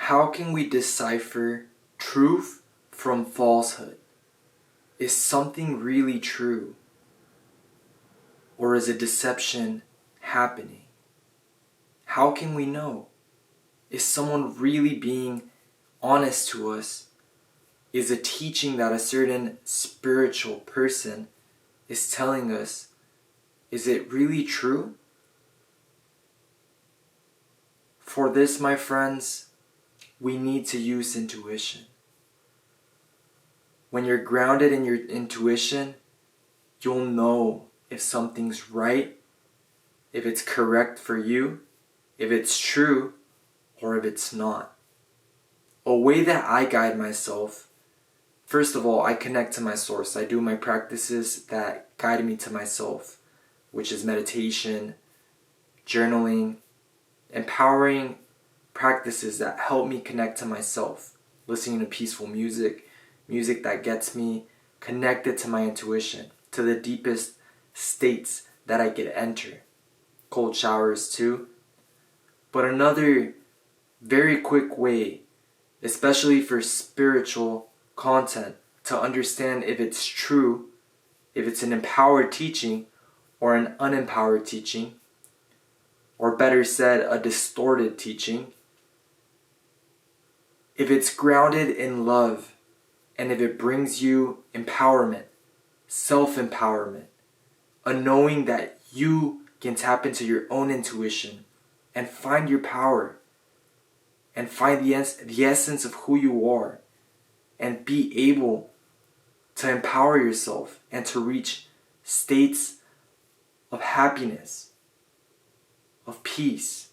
How can we decipher truth from falsehood? Is something really true? Or is a deception happening? How can we know? Is someone really being honest to us? Is a teaching that a certain spiritual person is telling us, is it really true? For this, my friends, we need to use intuition. When you're grounded in your intuition, you'll know if something's right, if it's correct for you, if it's true, or if it's not. A way that I guide myself, first of all, I connect to my source. I do my practices that guide me to myself, which is meditation, journaling, empowering practices that help me connect to myself, listening to peaceful music, music that gets me connected to my intuition, to the deepest states that I could enter. Cold showers too. But another very quick way, especially for spiritual content, to understand if it's true, if it's an empowered teaching or an unempowered teaching, or better said, a distorted teaching, if it's grounded in love and if it brings you empowerment, self-empowerment, a knowing that you can tap into your own intuition and find your power and find the essence of who you are and be able to empower yourself and to reach states of happiness, of peace,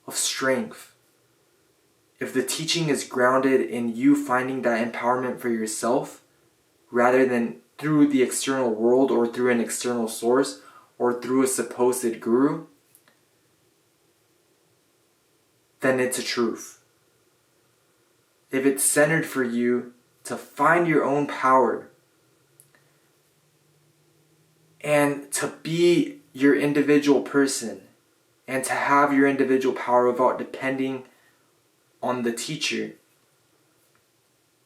of strength. If the teaching is grounded in you finding that empowerment for yourself rather than through the external world or through an external source or through a supposed guru, then it's a truth. If it's centered for you to find your own power and to be your individual person and to have your individual power without depending on the teacher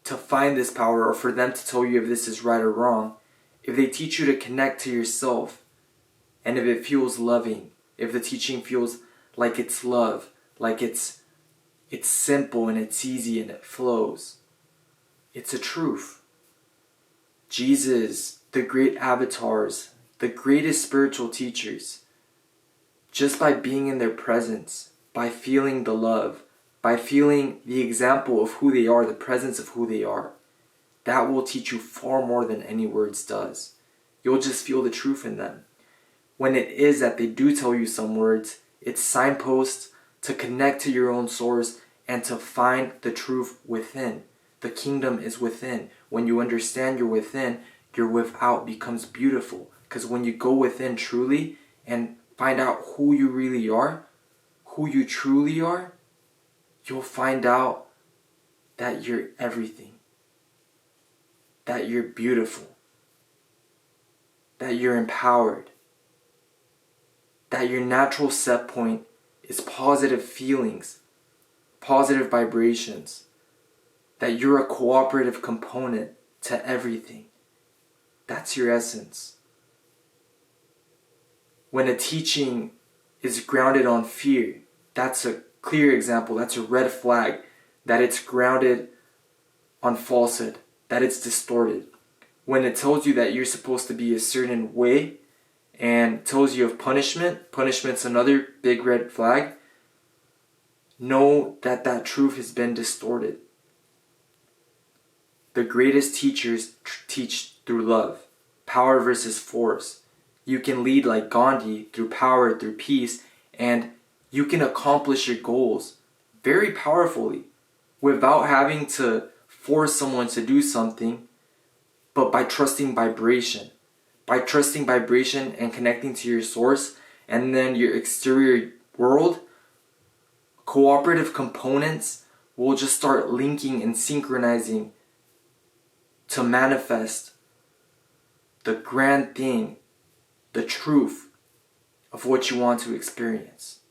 to find this power or for them to tell you if this is right or wrong, if they teach you to connect to yourself and if it feels loving, if the teaching feels like it's love, like it's simple and it's easy and it flows, it's a truth. Jesus, the great avatars, the greatest spiritual teachers, just by being in their presence, by feeling the love, by feeling the example of who they are, the presence of who they are, that will teach you far more than any words does. You'll just feel the truth in them. When it is that they do tell you some words, it's signposts to connect to your own source and to find the truth within. The kingdom is within. When you understand you're within, your without becomes beautiful. Because when you go within truly and find out who you really are, who you truly are, you'll find out that you're everything. That you're beautiful. That you're empowered. That your natural set point is positive feelings, positive vibrations. That you're a cooperative component to everything. That's your essence. When a teaching is grounded on fear, that's a clear example, that's a red flag that it's grounded on falsehood, that it's distorted. When it tells you that you're supposed to be a certain way and tells you of punishment, punishment's another big red flag, know that that truth has been distorted. The greatest teachers teach through love, power versus force. You can lead like Gandhi through power, through peace, and you can accomplish your goals very powerfully without having to force someone to do something, but by trusting vibration. By trusting vibration and connecting to your source and then your exterior world, cooperative components will just start linking and synchronizing to manifest the grand thing, the truth of what you want to experience.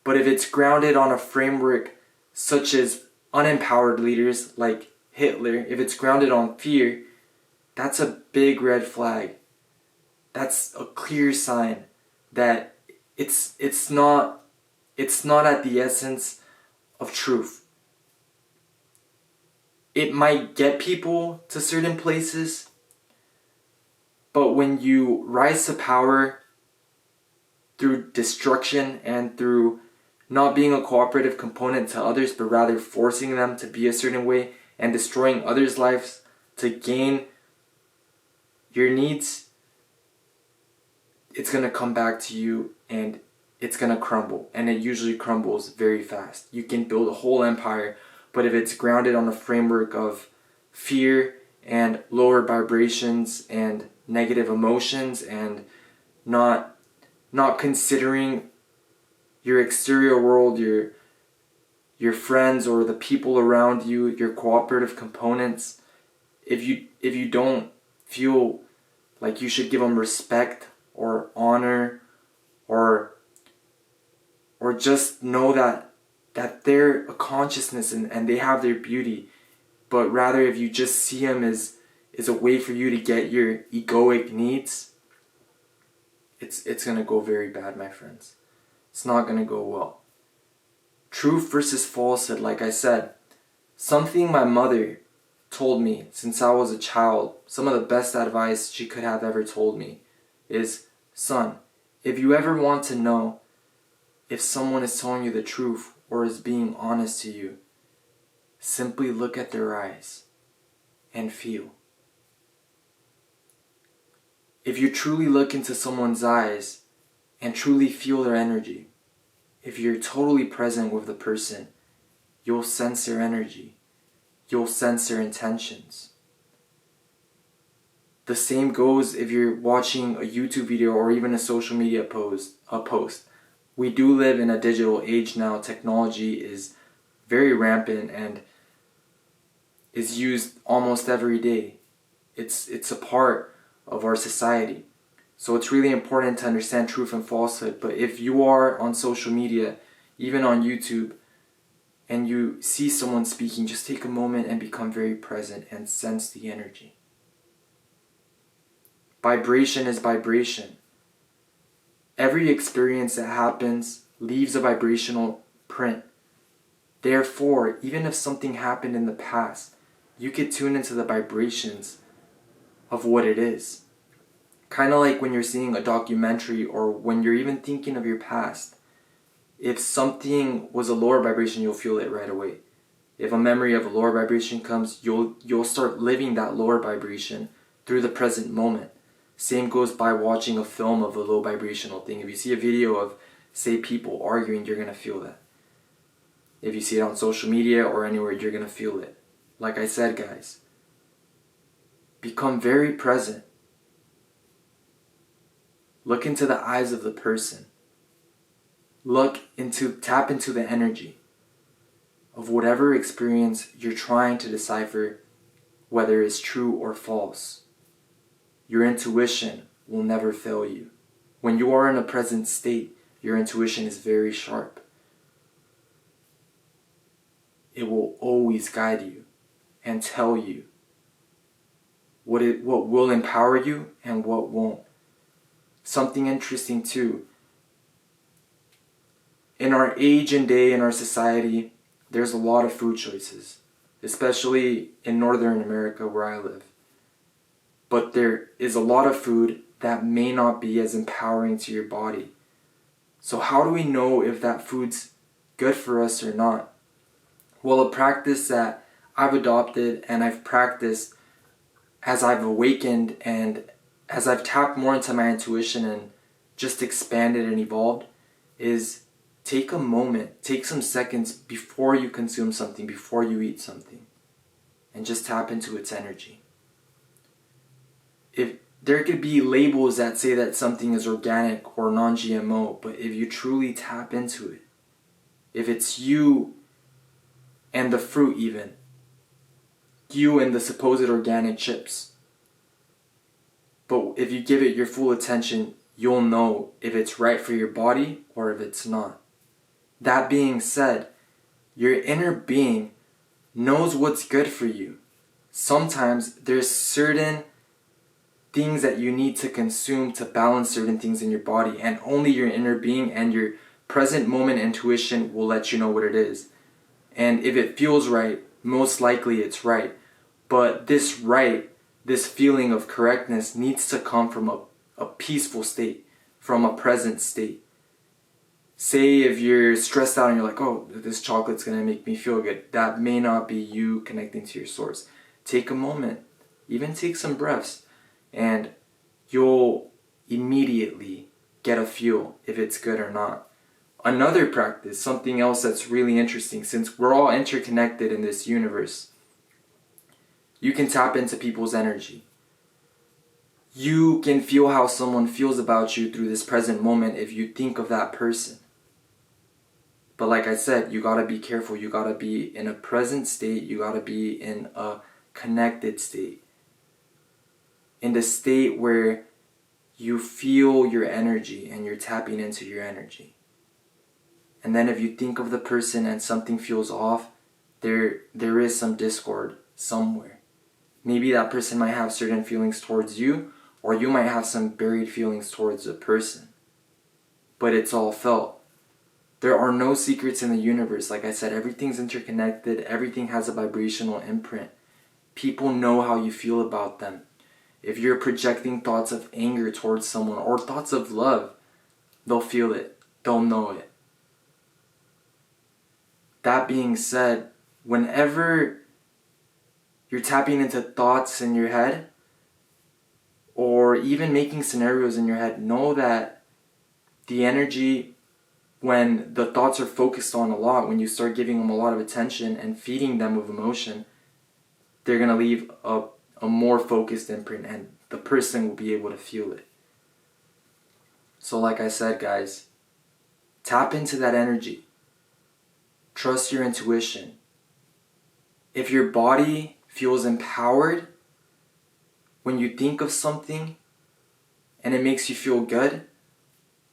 But if it's grounded on a framework such as unempowered leaders like Hitler, if it's grounded on fear, that's a big red flag. That's a clear sign that it's not at the essence of truth. It might get people to certain places, but when you rise to power through destruction and through not being a cooperative component to others, but rather forcing them to be a certain way and destroying others' lives to gain your needs, it's going to come back to you and it's going to crumble. And it usually crumbles very fast. You can build a whole empire, but if it's grounded on a framework of fear and lower vibrations and negative emotions and not considering your exterior world, your friends or the people around you, your cooperative components, if you don't feel like you should give them respect or honor or just know that they're a consciousness and they have their beauty, but rather if you just see them as a way for you to get your egoic needs, it's going to go very bad, my friends. It's not going to go well. Truth versus falsehood, like I said, something my mother told me since I was a child, some of the best advice she could have ever told me is, son, if you ever want to know if someone is telling you the truth or is being honest to you, simply look at their eyes and feel. If you truly look into someone's eyes and truly feel their energy, if you're totally present with the person, you'll sense their energy. You'll sense their intentions. The same goes if you're watching a YouTube video or even a social media post. We do live in a digital age now. Technology is very rampant and is used almost every day. It's a part of our society. So it's really important to understand truth and falsehood. But if you are on social media, even on YouTube, and you see someone speaking, just take a moment and become very present and sense the energy. Vibration is vibration. Every experience that happens leaves a vibrational print. Therefore, even if something happened in the past, you could tune into the vibrations of what it is. Kind of like when you're seeing a documentary or when you're even thinking of your past. If something was a lower vibration, you'll feel it right away. If a memory of a lower vibration comes, you'll start living that lower vibration through the present moment. Same goes by watching a film of a low vibrational thing. If you see a video of, say, people arguing, you're going to feel that. If you see it on social media or anywhere, you're going to feel it. Like I said, guys, become very present. Look into the eyes of the person. Tap into the energy of whatever experience you're trying to decipher whether it's true or false. Your intuition will never fail you. When you are in a present state, your intuition is very sharp. It will always guide you and tell you what will empower you and what won't. Something interesting too. In our age and day, in our society, there's a lot of food choices, especially in Northern America where I live. But there is a lot of food that may not be as empowering to your body. So how do we know if that food's good for us or not? Well, a practice that I've adopted and I've practiced as I've awakened and as I've tapped more into my intuition and just expanded and evolved is take a moment, take some seconds before you consume something, before you eat something, and just tap into its energy. If there could be labels that say that something is organic or non-GMO, but if you truly tap into it, if it's you and the fruit even, you and the supposed organic chips, but if you give it your full attention, you'll know if it's right for your body or if it's not. That being said, your inner being knows what's good for you. Sometimes there's certain things that you need to consume to balance certain things in your body, and only your inner being and your present moment intuition will let you know what it is. And if it feels right, most likely it's right. But this feeling of correctness needs to come from a peaceful state, from a present state. Say if you're stressed out and you're like, oh, this chocolate's gonna make me feel good. That may not be you connecting to your source. Take a moment, even take some breaths, and you'll immediately get a feel if it's good or not. Another practice, something else that's really interesting, since we're all interconnected in this universe, you can tap into people's energy. You can feel how someone feels about you through this present moment if you think of that person. But like I said, you gotta be careful. You gotta be in a present state. You gotta be in a connected state. In the state where you feel your energy and you're tapping into your energy. And then if you think of the person and something feels off, there is some discord somewhere. Maybe that person might have certain feelings towards you, or you might have some buried feelings towards the person. But it's all felt. There are no secrets in the universe. Like I said, everything's interconnected. Everything has a vibrational imprint. People know how you feel about them. If you're projecting thoughts of anger towards someone or thoughts of love, they'll feel it. They'll know it. That being said, whenever you're tapping into thoughts in your head, or even making scenarios in your head, know that the energy, when the thoughts are focused on a lot, when you start giving them a lot of attention and feeding them with emotion, they're going to leave a more focused imprint, and the person will be able to feel it. So like I said, guys, tap into that energy. Trust your intuition. If your body feels empowered when you think of something and it makes you feel good,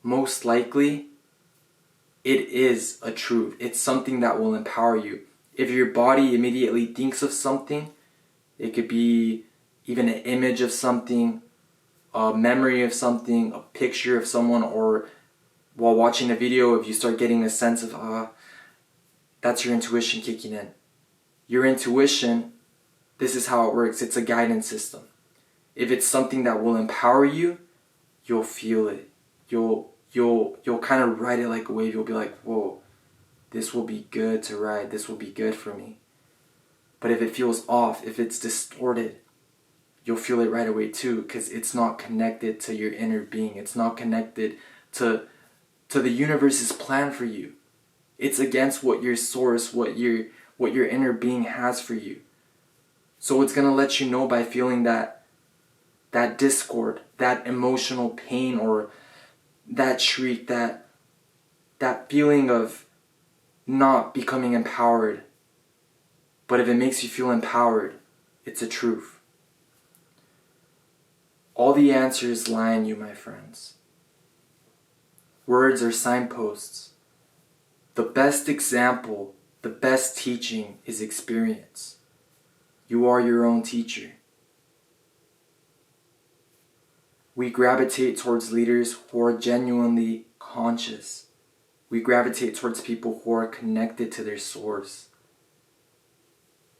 most likely it is a truth. It's something that will empower you. If your body immediately thinks of something, it could be even an image of something, a memory of something, a picture of someone, or while watching a video, if you start getting a sense of, that's your intuition kicking in. Your intuition, this is how it works. It's a guidance system. If it's something that will empower you, you'll feel it. You'll kind of ride it like a wave. You'll be like, whoa, this will be good to ride. This will be good for me. But if it feels off, if it's distorted, you'll feel it right away too, because it's not connected to your inner being. It's not connected to the universe's plan for you. It's against what your source, what your inner being has for you. So it's gonna let you know by feeling that discord, that emotional pain, or that shriek, that feeling of not becoming empowered. But if it makes you feel empowered, it's a truth. All the answers lie in you, my friends. Words are signposts. The best example, the best teaching is experience. You are your own teacher. We gravitate towards leaders who are genuinely conscious. We gravitate towards people who are connected to their source.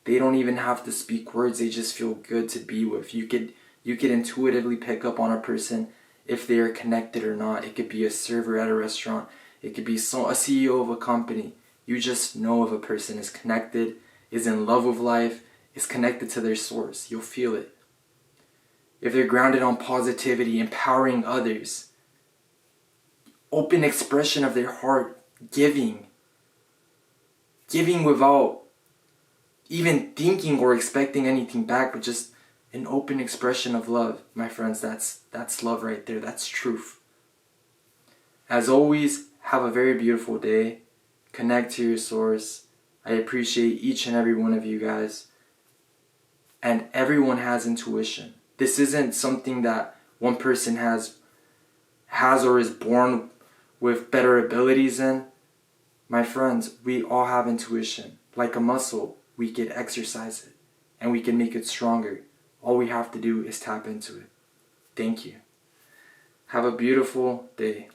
They don't even have to speak words, they just feel good to be with. You could intuitively pick up on a person if they are connected or not. It could be a server at a restaurant. It could be a CEO of a company. You just know if a person is connected, is in love with life, is connected to their source. You'll feel it. If they're grounded on positivity, empowering others, open expression of their heart, giving without even thinking or expecting anything back, but just an open expression of love. My friends, that's love right there. That's truth. As always, have a very beautiful day. Connect to your source. I appreciate each and every one of you guys. And everyone has intuition. This isn't something that one person has or is born with better abilities in. My friends, we all have intuition. Like a muscle, we can exercise it and we can make it stronger. All we have to do is tap into it. Thank you. Have a beautiful day.